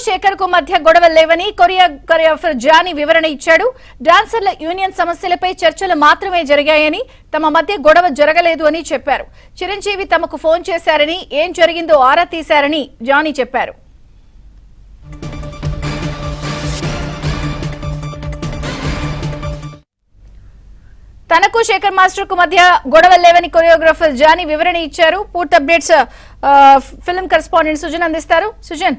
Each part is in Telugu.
శేఖర్ కు మధ్య గొడవలు లేవని కొరియోగ్రాఫర్ జానీ వివరణ ఇచ్చాడు. డాన్సర్ల యూనియన్ సమస్యలపై చర్చలు మాత్రమే జరిగాయని, తమ మధ్య గొడవ జరగలేదు అని చెప్పారు. చిరంజీవి తమకు ఫోన్ చేశారని, ఏం జరిగిందో ఆరా తీశారని జానీ చెప్పారు. తనకు శేఖర్ మాస్టర్ కు మధ్య గొడవలు లేవని కొరియోగ్రాఫర్ జానీ వివరణ ఇచ్చారు. పూర్తి అప్డేట్స్ ఫిల్మ్ కరెస్పాండెంట్ సుజన్ అందిస్తారు. సుజన్.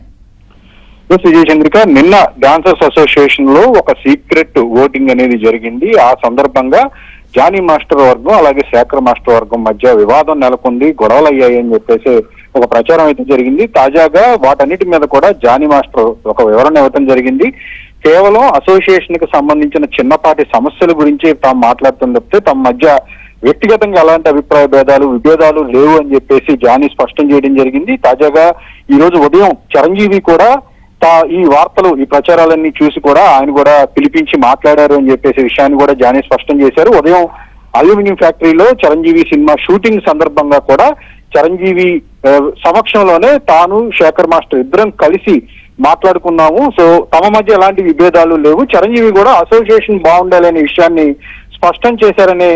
చంద్రిక, నిన్న డాన్సర్స్ అసోసియేషన్ లో ఒక సీక్రెట్ ఓటింగ్ అనేది జరిగింది. ఆ సందర్భంగా జానీ మాస్టర్ వర్గం అలాగే శేఖర్ మాస్టర్ వర్గం మధ్య వివాదం నెలకొంది, గొడవలు అయ్యాయి అని చెప్పేసి ఒక ప్రచారం అయితే జరిగింది. తాజాగా వాటన్నిటి మీద కూడా జానీ మాస్టర్ ఒక వివరణ ఇవ్వడం జరిగింది. కేవలం అసోసియేషన్ కి సంబంధించిన చిన్నపాటి సమస్యల గురించి తాము మాట్లాడుతున్న తప్పితే తమ మధ్య వ్యక్తిగతంగా ఎలాంటి అభిప్రాయ విభేదాలు లేవు అని చెప్పేసి జానీ స్పష్టం చేయడం జరిగింది. తాజాగా ఈ రోజు ఉదయం చిరంజీవి కూడా ఈ వార్తలు ఈ ప్రచారాలన్నీ చూసి కూడా ఆయన కూడా పిలిపించి మాట్లాడారు అని చెప్పేసి విషయాన్ని కూడా జానీ స్పష్టం చేశారు. ఉదయం అల్యూమినియం ఫ్యాక్టరీలో చిరంజీవి సినిమా షూటింగ్ సందర్భంగా కూడా చిరంజీవి సమక్షంలోనే తాను శేఖర్ మాస్టర్ ఇద్దరం కలిసి మాట్లాడుకున్నాము. సో తమ మధ్య ఎలాంటి విభేదాలు లేవు, చిరంజీవి కూడా అసోసియేషన్ బాగుండాలనే విషయాన్ని స్పష్టం చేశారనే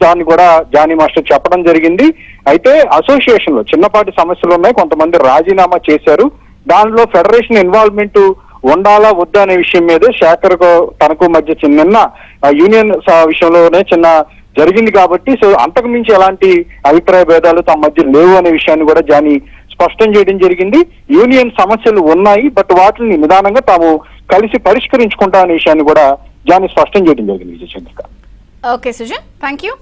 దాన్ని కూడా జానీ మాస్టర్ చెప్పడం జరిగింది. అయితే అసోసియేషన్ లో చిన్నపాటి సమస్యలు ఉన్నాయి, కొంతమంది రాజీనామా చేశారు. దానిలో ఫెడరేషన్ ఇన్వాల్వ్మెంట్ ఉండాలా వద్దా అనే విషయం మీద శేఖర్ తనకు మధ్య నిన్న యూనియన్ విషయంలోనే చిన్న జరిగింది కాబట్టి సో అంతకు మించి ఎలాంటి అభిప్రాయ భేదాలు తమ మధ్య లేవు అనే విషయాన్ని కూడా జానీ స్పష్టం చేయడం జరిగింది. యూనియన్ సమస్యలు ఉన్నాయి, బట్ వాటిని నిదానంగా తాము కలిసి పరిష్కరించుకుంటా అనే విషయాన్ని కూడా జానీ స్పష్టం చేయడం జరిగింది. Okay Sujan, thank you.